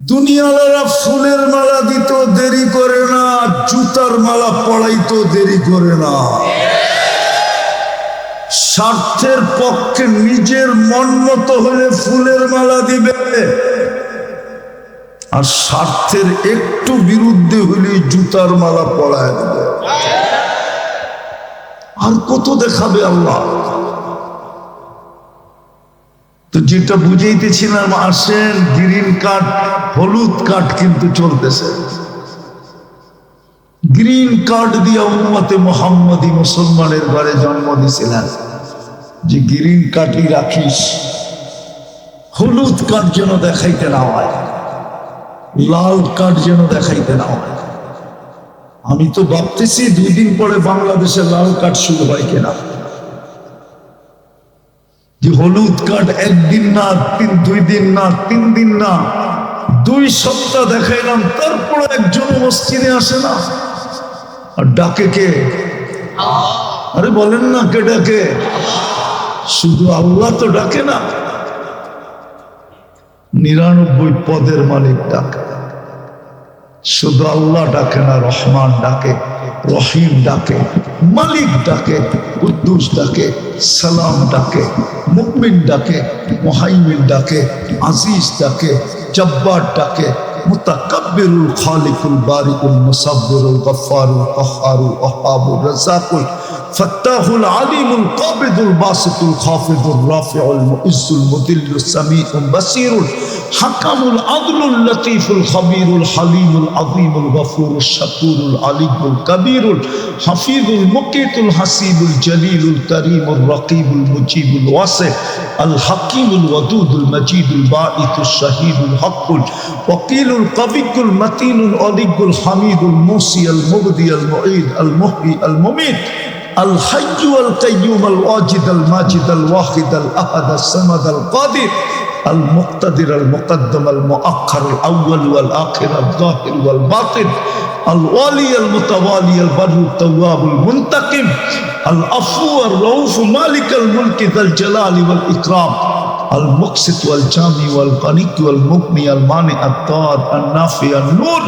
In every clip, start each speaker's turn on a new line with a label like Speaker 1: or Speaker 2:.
Speaker 1: দুনিয়ালারা ফুলের মালা দিত দেরি করে না, জুতার মালা পড়াইতো দেরি করে না। স্বার্থের পক্ষে নিজের মন মতো হলে ফুলের মালা দিবে, আর স্বার্থের একটু বিরুদ্ধে হলে জুতার মালা পড়ায় দেবে। আর কত দেখাবে আল্লাহ? তো যেটা বুঝাইতেছিলাম, আসেন, গ্রিন কার্ড হলুদ কার্ড কিন্তু চলতেছে। গ্রিন কার্ড দিয়ে উম্মতে মুহাম্মদী মুসলমানের ঘরে জন্ম দিয়েছিলেন, যে গ্রিন কার্ডই রাখিস, হলুদ কার্ড যেন দেখাইতে না হয়, লাল কার্ড যেন দেখাইতে না হয়। আমি তো ভাবতেছি 2 দিন পরে বাংলাদেশে লাল কার্ড শুরু হয় কিনা। যে হলুদ কার্ড 1 দিন না, 2 দিন না, 3 দিন না, 2 সপ্তাহ দেখাইলাম, তারপরে একজন মসজিদে আসে না। আর ডাকে কে? আরে বলেন না, কে ডাকে? শুধু আল্লাহ তো ডাকে না, 99 পদের মালিক ডাকে। শুধু আল্লাহ ডাকে না, রহমান ডাকে, রহিম ডাকে, মালিক ডাকে, কুদ্দুস ডাকে, সালাম ডাকে, মুমিন ডাকে, মুহাইমিন ডাকে, আজিজ ডাকে, জব্বার ডাকে, মুতাকাব্বিরুল খালিকুল বারিকুল মুসাব্বিরুল গফফারুল কাহ্হারুল ওয়াহ্হাবুর রাজ্জাকুল ফাত্তাহুল আলিমুল কাবিদুল বাসিতুল খাফিদুর রাফিউল মুইজ্জুল মুদিল্লুস সামিউল বাসিরুল হাকামুল আদলুল লতীফুল খবীরুল হালিমুল আযীমুল গফুরুশ শাকুরুল আলিমুল কবীরুল হাফিজুল মুকিতুল হাসিবুল জলিলুল করিমুর রকিবুল মুজিবুল ওয়াসি আল হাকিমুল ওয়াদুদুল মজিদুল বাঈতুশ শাহীদুল হকুল ওয়াকিলুল কবিকুল মতিনুল আলিকুল হামিদুল মুসি আল মুবদি আল মুঈদ আল মুহয়ি আল মুমীত আল হাইয়্যু আল কাইয়্যুম আল ওয়াজিদ আল মাজিদ আল ওয়াহিদ আল আহাদ আস সামাদ আল কাদির المقتدر المقدم المؤخر الأول والآخر الظاهر والباطن الوالي المتوالي البر التواب المنتقم العفو الرؤوف مالك الملك ذا الجلال والإكرام المقسط والجامع والغني والمغني المانع الضار النافع النور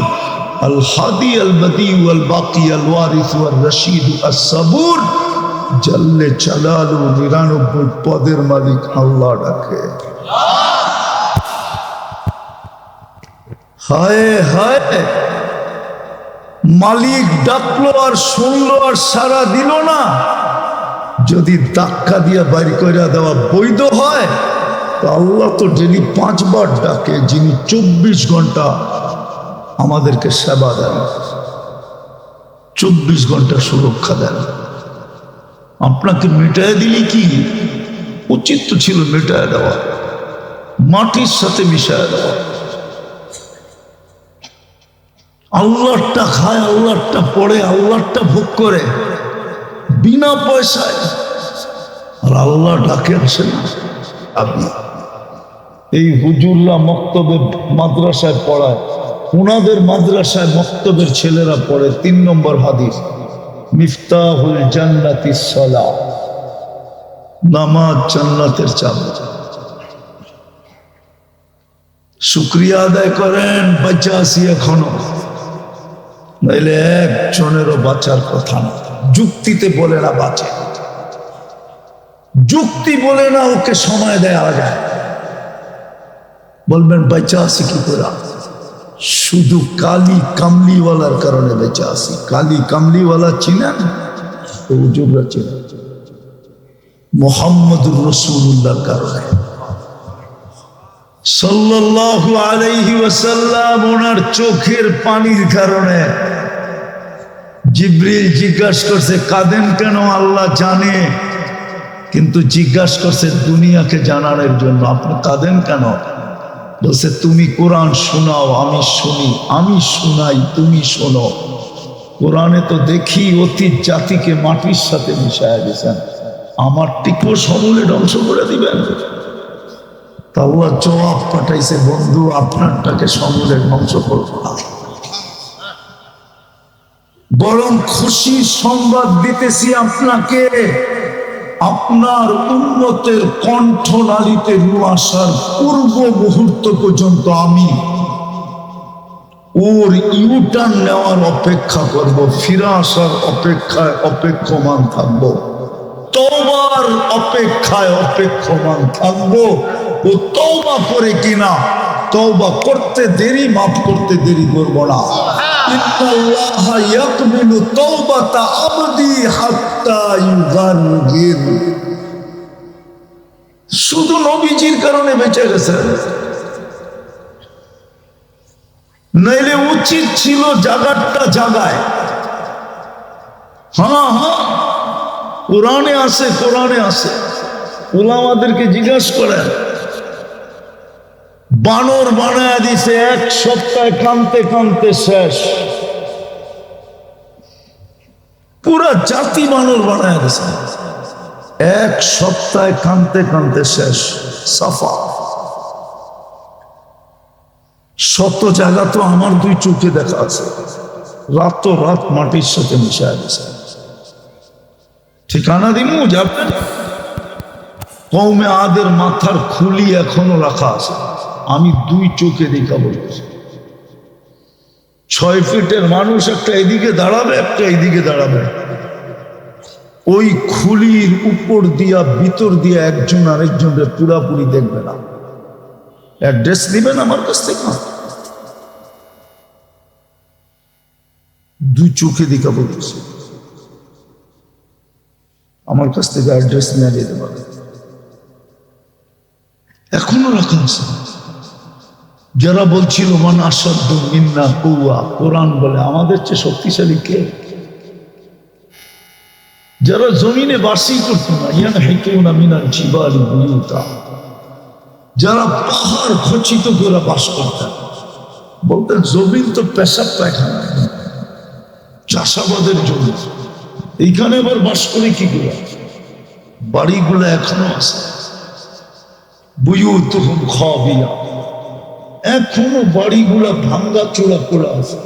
Speaker 1: الهادي البديع والباقي الوارث والرشيد الصبور جل جلاله 99 পদের মালিক আল্লাহ ডাকে। হায় হায়, মালিক ডাকলো আর শুনলো আর সাড়া দিল না। যদি ধাক্কা দিয়া বাড়ি করে দেওয়া বৈধ হয়, তো আল্লাহ তো ডেলি 5 বার ডাকে, যিনি 24 ঘন্টা আমাদেরকে সেবা দেন, 24 ঘন্টা সুরক্ষা দেন। আপনাকে মেটায় দিলি কি? উচিত তো ছিল মেটায় দেওয়া, মাটির সাথে মিশায় দেওয়া। আল্লাহটা খায়, আল্লাহটা পড়ে, আল্লাহটা ভোগ করে বিনা পয়সায়, আর আল্লাহ ডাকে আসে না। আপনি এই হুজুররা মক্তবে মাদ্রাসায় পড়ায়, ওনাদের মাদ্রাসায় মক্তবের ছেলেরা পড়ে 3 নম্বর হাদিস, মিফতাহুল জান্নাতিস সালাহ, নামাজ জান্নাতের চাবি। শুকরিয়া আদায় করেন, বাঁচা আছি এখনো, নাইলে একজনেরও বাঁচার কথা না। যুক্তিতে বলে না বাঁচে, যুক্তি বলে না ওকে সময় দেওয়া যায়। বলবেন বাঁচা আছি কি করে? শুধু কালি কামলিওয়ালার কারণে বেঁচে আছি। কালি কামলিওয়ালা চিনেন? হুজুররা চিনেন। মুহাম্মদুর রাসূলুল্লাহর কারণে, সাল্লাল্লাহু আলাইহি ওয়াসাল্লাম, ওনার চোখের পানির কারণে। জিবরিল জিজ্ঞাসা করছে কাঁদেন কেন? আল্লাহ জানে, কিন্তু জিজ্ঞাসা করছে দুনিয়াকে জানানোর জন্য, আপনি কাঁদেন কেন? বলছে তুমি কোরআন শোনাও, আমি শুনি, আমি শোনাই, তুমি শোনো। কোরআনে তো দেখি অতীত জাতিকে মাটির সাথে মিশায়া দিয়েছেন, আমার টিকো সমূলে ধ্বংস করে দিবেন। আল্লাহ জবাব পাঠাইছে, বন্ধু আপনারটাকে সমূলে ধ্বংস করবো না, বরং খুশির সংবাদ দিতেছি আপনাকে, আপনার উম্মতের কণ্ঠনালীতে রূহ আসার পূর্ব মুহূর্ত পর্যন্ত আমি ওর ইউটার্ন নেওয়ার অপেক্ষা করব, ফিরে আসার অপেক্ষায় অপেক্ষমান থাকব, তওবার অপেক্ষায় অপেক্ষমান থাকব। ও তওবা করে কিনা, তওবা করতে দেরি, মাফ করতে দেরি করব না। ইন্নাল্লাহা ইয়াকবিলু তাওবাতা আবদি হাত্তা ইউগারগির। শুধু নবীজির কারণে বেঁচে গেছে, নাইলে উচিত ছিল জাগারটা জাগায়। হ্যাঁ হ্যাঁ, কোরআনে আছে, কোরআনে আছে। উলামাদেরকে জিজ্ঞাসা করেন, বানর বানায় দিছে, এক সপ্তাহ কানতে কানতে শেষ। পুরা জাতি বানর বানায় দিছে, এক সপ্তাহ কানতে কানতে শেষ। সাফা শত জায়গা তো আমার দুই চোখে দেখা আছে, রাত মাটির সাথে মিশায় দিছে। ঠিকানা দিমু যাবেন। কওমে আদের মাথার খুলি এখনো রাখা আছে, আমি দুই চোখে দেখা বলছি। 6 ফিটের মানুষ একটা এদিকে দাঁড়াবে, একটা এইদিকে দাঁড়াবে, ওই খুলির উপর দিয়া ভিতর দিয়া একজন আরেকজনের পুরাপুরি দেখবে না। অ্যাড্রেস নেবেন আমার কাছ থেকে, দুই চোখে দেখা বলতেছি, আমার কাছ থেকে অ্যাড্রেস নিয়ে যেতে পারে, এখনো রাখা আছে। যারা বলছিল মান আসাদ্দু মিন্না কুওয়া, কোরআন বলে আমাদের চেয়ে শক্তিশালী কে? যারা জমিনে বাসি করতো না, ইয়ানহিতুনা মিনাল জিবালি বুয়ুতা, যারা পাহাড় খচিত করে বাস করতেন, বলতেন জমিন তো পেশাব পায়খানা, চাষাবাদের জন্য, এইখানে আবার বাস করে কি করে? বাড়িগুলো এখনো আছে, বুয়ুতুহুম খাবিয়া, এখনো বাড়িগুলা ভাঙ্গা চোরা করা আছে।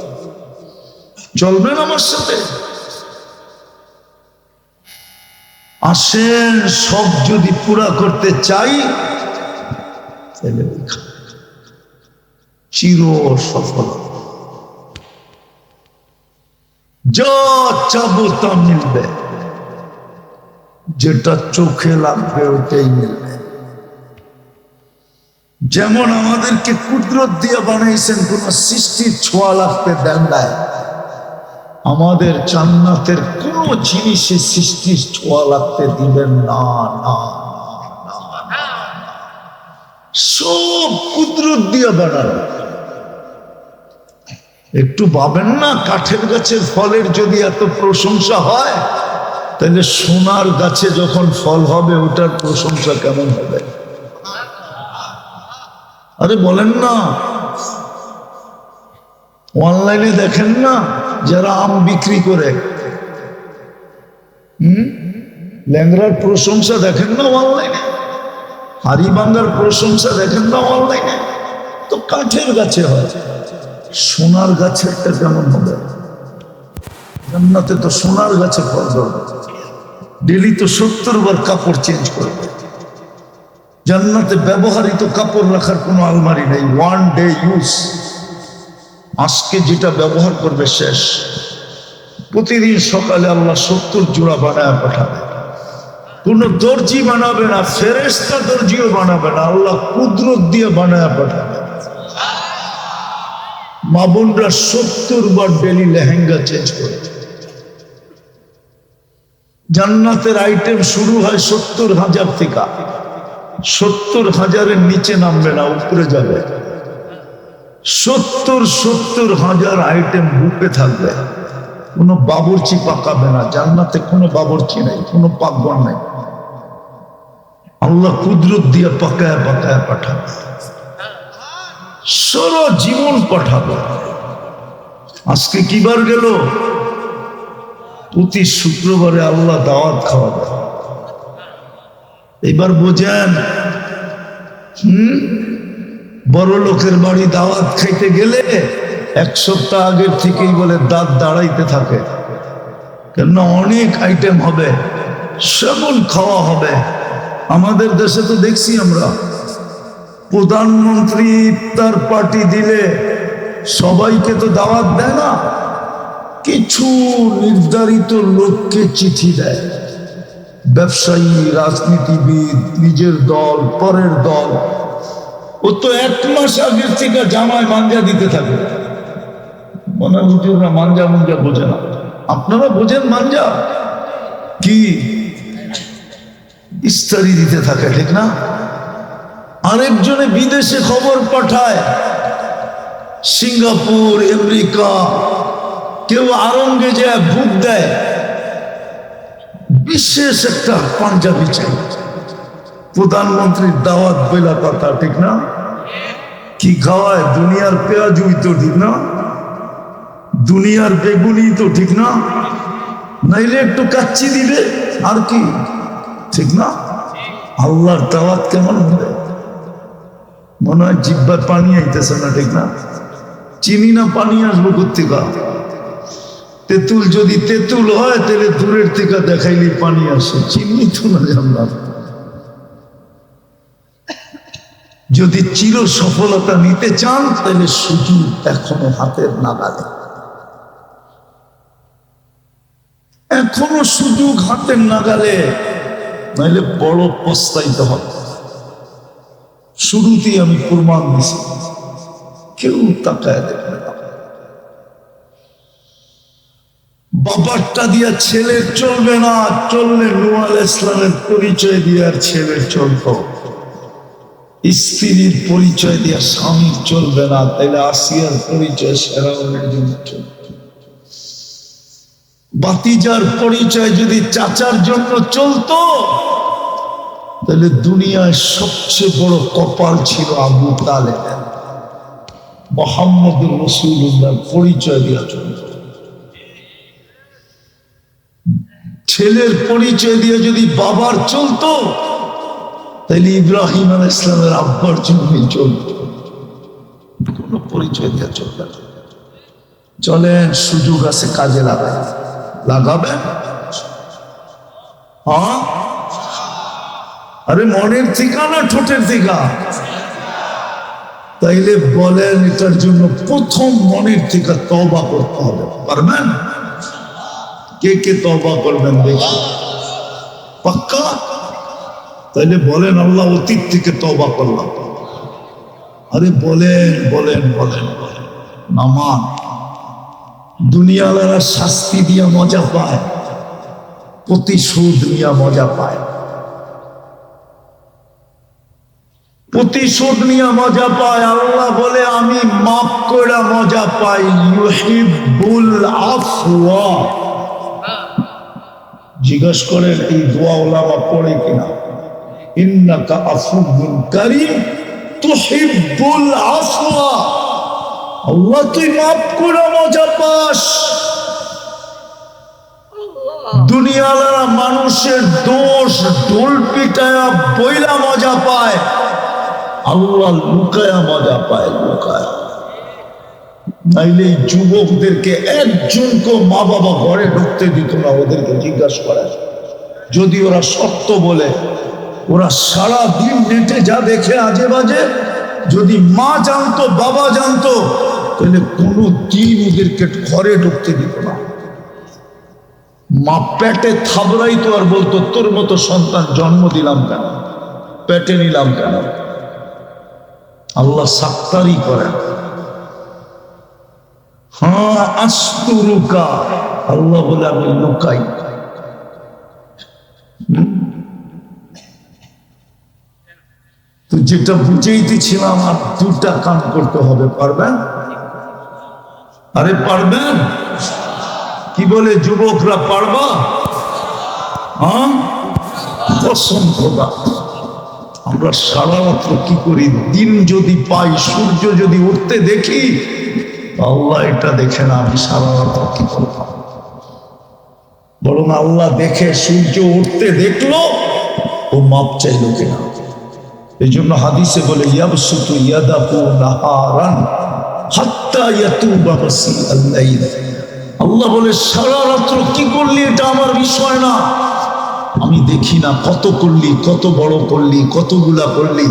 Speaker 1: চলবেন আমার সাথে? আসেন, সব যদি পুরা করতে চাই তাহলে চির সফল, যা চাবো তা মিলবে, যেটা চোখে লাগবে ওটাই মিলবে। যেমন আমাদেরকে কুদরত দিয়ে বানাইছেন, কোন সৃষ্টির ছোঁয়া লাগতে দেন নাই। আমাদের জান্নাতের কোন জিনিসে সৃষ্টির ছোঁয়া লাগতে দিবেন না, না, না, সব কুদরত দিয়ে বানানো। একটু ভাবেন না, কাঠের গাছের ফলের যদি এত প্রশংসা হয়, তাহলে সোনার গাছে যখন ফল হবে ওটার প্রশংসা কেমন হবে? আরে বলেন না, অনলাইনে দেখেন না যারা আম বিক্রি করে, ল্যাংড়ার প্রশংসা দেখেন না অনলাইনে, হাড়িভাঙ্গার প্রশংসা দেখেন না অনলাইনে। তো কাঠের গাছে হয়, সোনার গাছেরটা কেমন হবে? জান্নাতে তো সোনার গাছে ফল ধরবে, ডেলি তো 70 বার কাপড় চেঞ্জ করবে। জান্নাতে ব্যবহারিত কাপড় রাখার কোনো আলমারি নেই, ওয়ান ডে ইউজ, আজকে যেটা ব্যবহার করবে শেষ। প্রতিদিন সকালে আল্লাহ 70 জোড়া বানায় পাঠাবে। কোন দর্জি বানাবে না, ফেরেশতা দর্জিও বানাবে না, আল্লাহ কুদরত দিয়ে বানায় পাঠাবে। মা বোনরা 70 বার ডেলি লেহেঙ্গা চেঞ্জ করে। জান্নাতের আইটেম শুরু হয় 70,000 থেকে, 70,000-এর নিচে নামবে না, উপরে যাবে। 70,000 আইটেম বুকে থাকবে, কোনো বাবুর্চি পাকাবে না। জান্নাতে কোনো বাবুর্চি নেই, কোনো পাকঘর নেই, আল্লাহ কুদরত দিয়ে পাকায় পাকায় পাঠাবে, সারা জীবন পাঠাবে। আজকে কি বার গেল? প্রতি শুক্রবারে আল্লাহ দাওয়াত খাওয়াবে। এবার বোঝেন, বড় লোকের বাড়ি দাওয়াত খাইতে গেলে 1 সপ্তাহ আগের থেকেই বলে দাঁত দাঁড়াইতে থাকে, কেননা অনেক আইটেম হবে, সেমন খাওয়া হবে। আমাদের দেশে তো দেখছি আমরা, প্রধানমন্ত্রী ইফতার পার্টি দিলে সবাইকে তো দাওয়াত দেয় না, কিছু নির্ধারিত লোককে চিঠি দেয়। ব্যবসায়ী, রাজনীতিবিদ, নিজের দল, পরের দল। ও তো 1 মাস আগের থেকে জামায় মাঞ্জা দিতে থাকে। মনে হুজুররা মাঞ্জা মুঞ্জা বোঝে না, আপনারা বোঝেন মাঞ্জা কি? ইস্তারি দিতে থাকে, ঠিক না? আরেকজনে বিদেশে খবর পাঠায়, সিঙ্গাপুর, আমেরিকা, কেউ আরঙ্গে যায় বুক দেয়, বিশেষ একটা পাঞ্জাবি চাই, প্রধানমন্ত্রীর দাওয়াত বেলা কথা, ঠিক না? কি খাওয়ায়? দুনিয়ার পেঁয়াজুই তো, ঠিক না? দুনিয়ার বেগুনি তো, ঠিক না? নাইলে একটু কাচ্চি দিবে, আর কি, ঠিক না? আল্লাহর দাওয়াত কেমন হবে? মনে হয় জিব্বার পানি আইতেছে না, ঠিক না? চিনি না পানি আসবো কোথেকে? তেঁতুল যদি তেঁতুল হয় তাহলে দূরের থেকে দেখাইলে পানি আসে, চিনি তো না জানলাম। যদি চির সফলতা নিতে চান তাহলে সুযোগ এখনো হাতের নাগালে, এখনো সুযোগ হাতের নাগালে, নাইলে বড় পস্তাইতে হবে। শুরুতেই আমি প্রমাণ দিছি, কেউ তাকায় দেখবে না। বাবারটা দিয়া ছেলের চলবে না, চললে নূহ আলাইহিস সালামের পরিচয় দিয়ে আর ছেলের চলত। স্ত্রীর পরিচয় দিয়া স্বামীর চলবে না, তাইলে আসিয়ার পরিচয় ফেরাউনের জন্য চলত। বাতিজার পরিচয় যদি চাচার জন্য চলতো তাহলে দুনিয়ায় সবচেয়ে বড় কপাল ছিল আবু তালেব। মুহাম্মদুর রাসূলুল্লাহর পরিচয় দিয়া চলত। ছেলের পরিচয় দিয়ে যদি বাবার চলতো তাহলে ইব্রাহিম আলাইহিস সালামের আব্বার জন্যই চলত। কোনো পরিচয় দিয়ে চলবে না। চলেন, সুযোগ আছে, কাজে লাগাবেন। হ্যাঁ, আরে মনের ঠিকানা ঠোঁটের ঠিকা? তাইলে বলেন, এটার জন্য প্রথম মনের থেকে তওবা করতে হবে। পারবেন? কে কে তওবা করবেন দেখি? পাক্কা? তাইলে বলেন, আল্লাহ অতীত থেকে তওবা করলাম। আরে বলেন বলেন বলেন বলেন। নামান দুনিয়ালারা শাস্তি দিয়া মজা পায়, প্রতিশোধ নিয়ে মজা পায়। প্রতিশোধ নিয়ে মজা পায়। আল্লাহ বলে, আমি মাফ করে মজা পাই। ইউহিব্বুল আফওয়া। জিজ্ঞেস করেন এই দোয়া ওলামা পড়ে কিনা? ইন্নাকা আফুবুন কারীম তুহিব্বুল আফওয়া। আল্লাহ, তুই মাফ করে মজা পাস। দুনিয়ালারা মানুষের দোষ ঢোল পিটায়া বইলা মজা পায়, আল্লাহ লুকায়া মজা পায়, লুকায়া। নাইলে যুবকদেরকে একজনকে মা বাবা ঘরে ঢুকতে দিত না, ওদেরকে জিজ্ঞাসা করে। যদি ওরা সত্য বলে, ওরা সারা দিন নেটে যা দেখে আজে বাজে, যদি মা জানতো, বাবা জানতো, তাহলে কোনো দিন ওদেরকে ঘরে ঢুকতে দিত না। মা পেটে থাবড়াইতো আর বলতো, তোর মতো সন্তান জন্ম দিলাম কেন, পেটে নিলাম কেন? আল্লাহ সাক্তারি করেন। হ্যাঁ, আস্তুরুকা, আল্লাহ বলে আমি লুকাই। তো যেটা বুঝাইতেছিলাম, আর 2টা কাম করতে হবে। পারবেন? আরে পারবেন? কি বলে যুবকরা, পারবা? হ্যাঁ, কসম খোদা। আমরা সারা রাত্র কি করি? দিন যদি পাই, সূর্য যদি উঠতে দেখি, আল্লাহ এটা দেখে না আমি সারা রাত্র কি করতাম। বরং আল্লাহ দেখে সূর্য উঠতে দেখলো, ও মাপ চাইলো কিনা। এই জন্য হাদিসে বলে, ইয়াবসুতু ইয়াদাহু নাহারান হাত্তা ইয়াতুবা মাসিআল লাইল। আল্লাহ বলে, সারা রাত্র কি করলি এটা আমার বিষয় না, আমি দেখি না কত করলি, কত বড় করলি, কতগুলা করলি।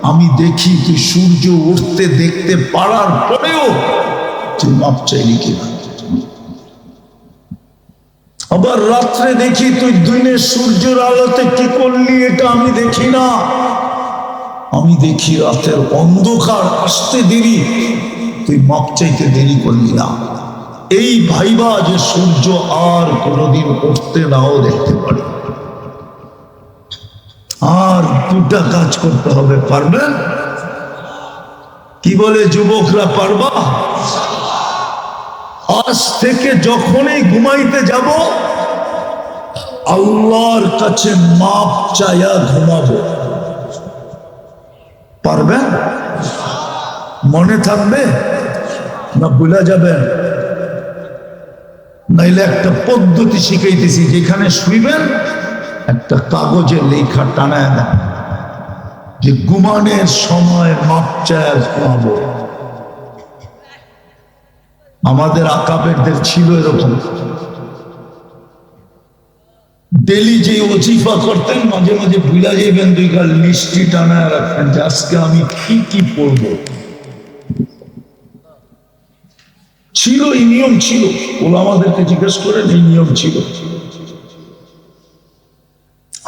Speaker 1: আমি দেখি তুই সূর্য উঠতে দেখতে পারার পরেও তুই মাপ চাইলি কিনা। আবার রাত্রে দেখি তুই দিনের সূর্যের আলোতে কি করলি, এটা আমি দেখি না। আমি দেখি রাতের অন্ধকার আসতে দেরি, তুই মাপ চাইতে দেরি করলি না। এই ভাইবা যে সূর্য আর কোনোদিন উঠতে নাও দেখতে পারে। আর দুটা কাজ করতে হবে, পারবেন? কি বলে যুবকরা, পারবা? আজ থেকে যখনই ঘুমাইতে যাব আল্লাহর কাছে মাপ চাইয়া ঘুমাবো। পারবেন? মনে থাকবে না ভুলে যাবেন? নাইলে একটা পদ্ধতি শিখাইতেছি, যেখানে শুইবেন একটা কাগজে লেখা টানায় দেন যে ঘুমানোর সময় মাপ চাইয়া ঘুমাবো। আমাদের আকাবেরদের ছিল এরকম, ডেলি যে ওজিফা করতেন মাঝে মাঝে ভুলা যাইবেন, দুই গাল মিষ্টি টানায় রাখতেন যে আজকে আমি কি কি পড়বো। ছিল, এই নিয়ম ছিল, ওলামাদেরকে জিজ্ঞেস করেন, এই নিয়ম ছিল।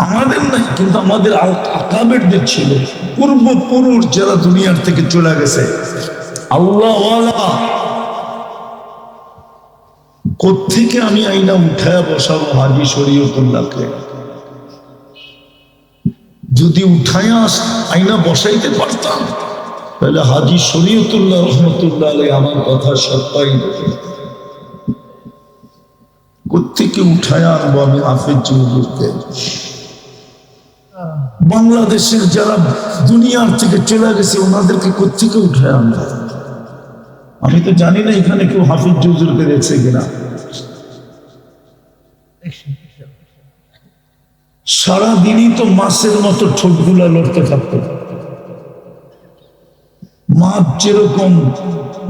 Speaker 1: আমাদের নাই, কিন্তু আমাদের আকাবেরদের ছিল, পূর্বপুরুষ যারা দুনিয়ার থেকে চলে গেছে আল্লাহওয়ালা। কোত্থেকে আমি আইনা উঠায় বসাবো হাজি শরীয়তুল্লাহকে? যদি উঠাইয়া আইনা বসাইতে পারতাম তাহলে হাজি শরীয়তুল্লাহ রহমতুল্লাহ আলাইহি আমার কথা সত্যাই দেবে। কোত্থেকে উঠাইয়া আনবো আমি হাফেজ হুজুরকে? বাংলাদেশের যারা দুনিয়ার থেকে চলে গেছে ওনাদেরকে কোত্থেকে উঠায় আনবো? আমি তো জানি না এখানে কেউ হাফিজ হুজুরকে দেখছে কিনা। সারাদিনই তো মাছের মতো ঠোঁটগুলা লড়তে থাকতো। মাছ যেরকম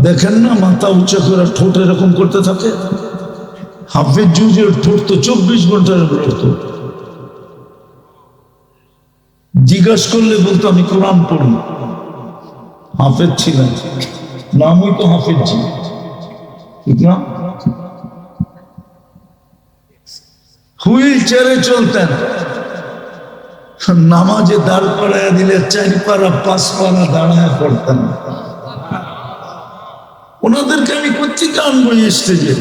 Speaker 1: দেখেন না, মাথা উঁচা করে ঠোঁট এরকম করতে থাকে, হাফিজ হুজুরের ঠোঁট তো 24 ঘন্টা লড়তো। জিজ্ঞাস করলে বলতো আমি কোরআন পড়ি। হাফেজ ছিলেন, নামই তো হাফেজ জি, ঠিক না? হুইল চেয়ারে চলতেন, নামাজে দাঁড় করাইয়া দিলে 4 পারা 5 পারা দাঁড়ায় পড়তেন। ওনাদেরকে আমি কোথেকে আনবো স্টেজে?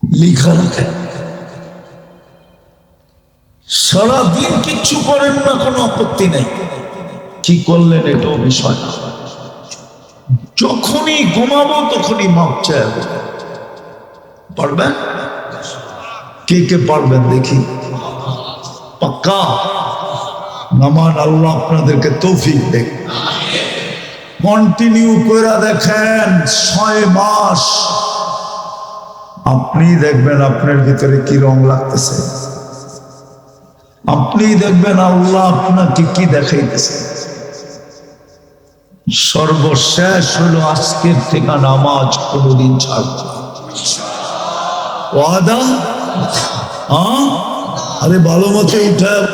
Speaker 1: লিখা রাখেন, সারাদিন কিচ্ছু করেন না, কোনো আপত্তি নেই, কি করলেন এটাও বিষয় না। যখনই ঘুমাবো তখনই মাপ চাইবো। পারবেন? কে কে পারবেন দেখি? পাক্কা? নামান আল্লাহ আপনাদেরকে তৌফিক দেখ। কন্টিনিউ করে দেখেন 6 মাস, আপনি দেখবেন আপনার ভিতরে কি রং লাগতেছে, আপনি দেখবেন আল্লাহ আপনাকে কি দেখাইতেছে। সর্বশেষ হলো আজকের থেকে নামাজ কোনদিন ছাড়ব না। ওয়াদা? আরে ভালো মতো উঠে